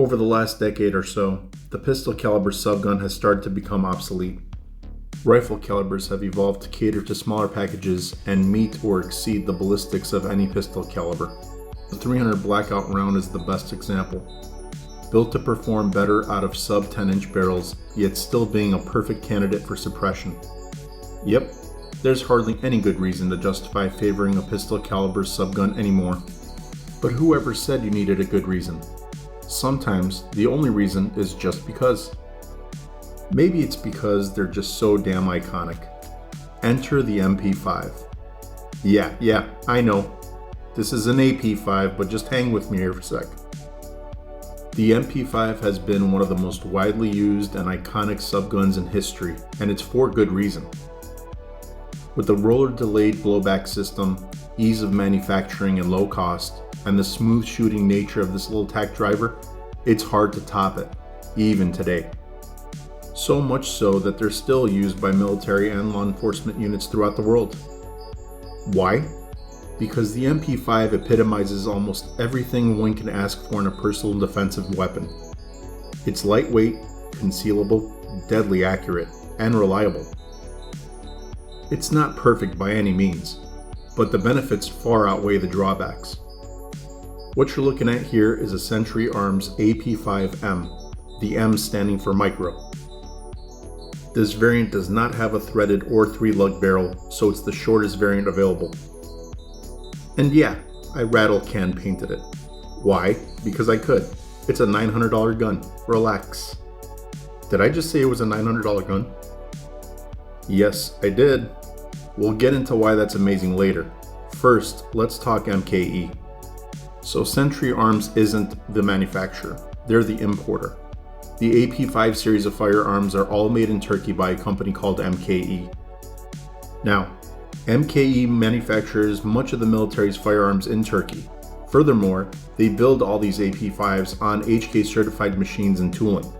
Over the last decade or so, the pistol caliber subgun has started to become obsolete. Rifle calibers have evolved to cater to smaller packages and meet or exceed the ballistics of any pistol caliber. The 300 Blackout round is the best example. Built to perform better out of sub 10-inch barrels, yet still being a perfect candidate for suppression. Yep, there's hardly any good reason to justify favoring a pistol caliber subgun anymore. But whoever said you needed a good reason? Sometimes the only reason is just because. Maybe it's because they're just so damn iconic. Enter the MP5. Yeah, I know. This is an AP5, but just hang with me here for a sec. The MP5 has been one of the most widely used and iconic subguns in history, and it's for good reason. With the roller-delayed blowback system, ease of manufacturing and low cost, and the smooth shooting nature of this little tack driver, it's hard to top it, even today. So much so that they're still used by military and law enforcement units throughout the world. Why? Because the MP5 epitomizes almost everything one can ask for in a personal defensive weapon. It's lightweight, concealable, deadly accurate, and reliable. It's not perfect by any means, but the benefits far outweigh the drawbacks. What you're looking at here is a Century Arms AP5-M, the M standing for micro. This variant does not have a threaded or 3-lug barrel, so it's the shortest variant available. And yeah, I rattle can painted it. Why? Because I could. It's a $900 gun. Relax. Did I just say it was a $900 gun? Yes, I did. We'll get into why that's amazing later. First, let's talk MKE. So Century Arms isn't the manufacturer, they're the importer. The AP5 series of firearms are all made in Turkey by a company called MKE. Now, MKE manufactures much of the military's firearms in Turkey. Furthermore, they build all these AP5s on HK certified machines and tooling.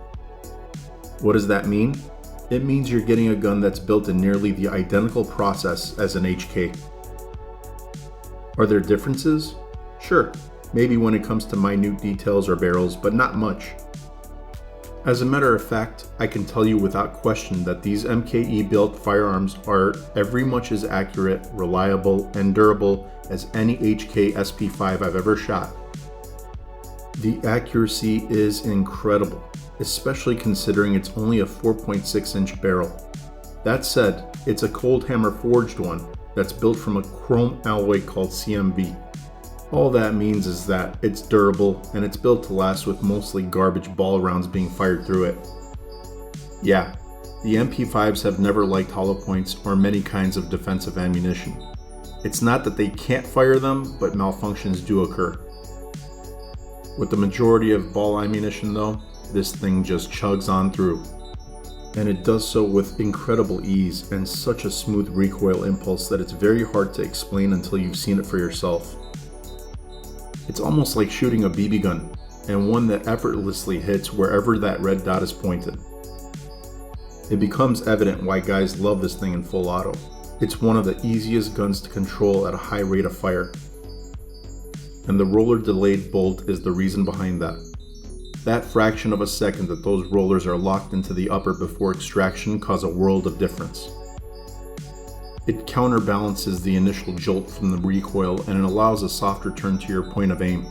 What does that mean? It means you're getting a gun that's built in nearly the identical process as an HK. Are there differences? Sure, maybe when it comes to minute details or barrels, but not much. As a matter of fact, I can tell you without question that these MKE built firearms are every much as accurate, reliable, and durable as any HK SP5 I've ever shot. The accuracy is incredible, especially considering it's only a 4.6-inch barrel. That said, it's a cold hammer forged one that's built from a chrome alloy called CMB. All that means is that it's durable and it's built to last with mostly garbage ball rounds being fired through it. Yeah, the MP5s have never liked hollow points or many kinds of defensive ammunition. It's not that they can't fire them, but malfunctions do occur. With the majority of ball ammunition though, this thing just chugs on through. And it does so with incredible ease and such a smooth recoil impulse that it's very hard to explain until you've seen it for yourself. It's almost like shooting a BB gun, and one that effortlessly hits wherever that red dot is pointed. It becomes evident why guys love this thing in full auto. It's one of the easiest guns to control at a high rate of fire. And the roller delayed bolt is the reason behind that. That fraction of a second that those rollers are locked into the upper before extraction cause a world of difference. It counterbalances the initial jolt from the recoil and it allows a softer turn to your point of aim.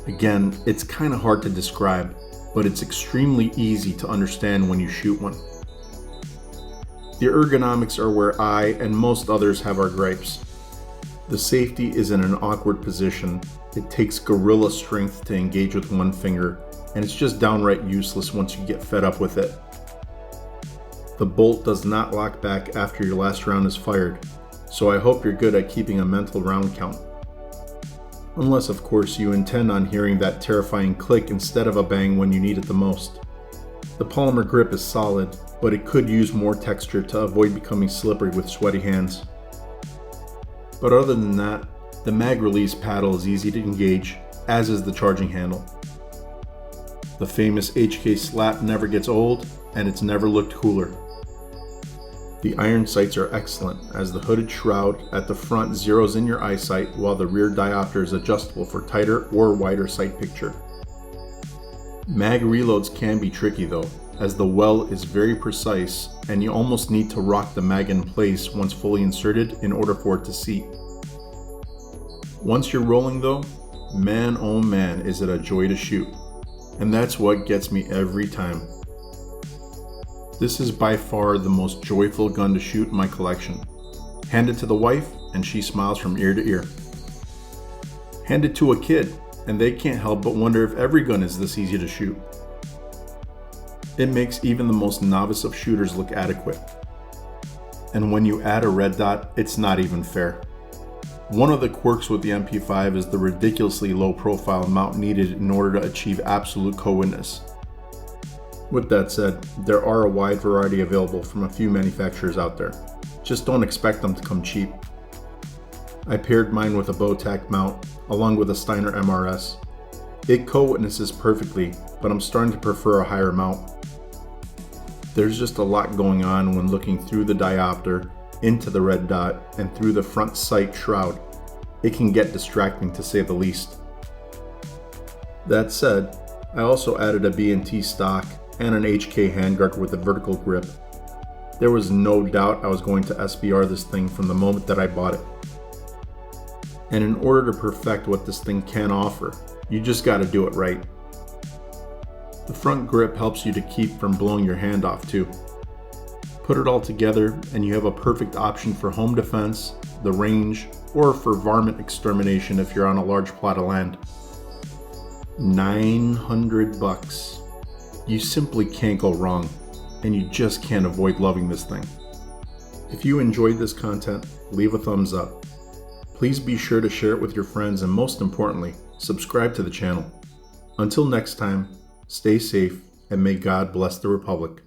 Again, it's kinda hard to describe, but it's extremely easy to understand when you shoot one. The ergonomics are where I and most others have our gripes. The safety is in an awkward position. It takes gorilla strength to engage with one finger, and it's just downright useless once you get fed up with it. The bolt does not lock back after your last round is fired, so I hope you're good at keeping a mental round count. Unless of course you intend on hearing that terrifying click instead of a bang when you need it the most. The polymer grip is solid, but it could use more texture to avoid becoming slippery with sweaty hands. But other than that, the mag release paddle is easy to engage, as is the charging handle. The famous HK slap never gets old, and it's never looked cooler. The iron sights are excellent, as the hooded shroud at the front zeroes in your eyesight while the rear diopter is adjustable for tighter or wider sight picture. Mag reloads can be tricky though, as the well is very precise and you almost need to rock the mag in place once fully inserted in order for it to seat. Once you're rolling though, man oh man is it a joy to shoot, and that's what gets me every time. This is by far the most joyful gun to shoot in my collection. Hand it to the wife and she smiles from ear to ear. Hand it to a kid and they can't help but wonder if every gun is this easy to shoot. It makes even the most novice of shooters look adequate. And when you add a red dot, it's not even fair. One of the quirks with the MP5 is the ridiculously low profile mount needed in order to achieve absolute co-witness. With that said, there are a wide variety available from a few manufacturers out there. Just don't expect them to come cheap. I paired mine with a Bowtac mount, along with a Steiner MRS. It co-witnesses perfectly, but I'm starting to prefer a higher mount. There's just a lot going on when looking through the diopter, into the red dot, and through the front sight shroud. It can get distracting to say the least. That said, I also added a B&T stock and an HK handguard with a vertical grip. There was no doubt I was going to SBR this thing from the moment that I bought it. And in order to perfect what this thing can offer, you just gotta do it right. The front grip helps you to keep from blowing your hand off too. Put it all together and you have a perfect option for home defense, the range, or for varmint extermination if you're on a large plot of land. $900. You simply can't go wrong, and you just can't avoid loving this thing. If you enjoyed this content, leave a thumbs up. Please be sure to share it with your friends, and most importantly, subscribe to the channel. Until next time, stay safe and may God bless the Republic.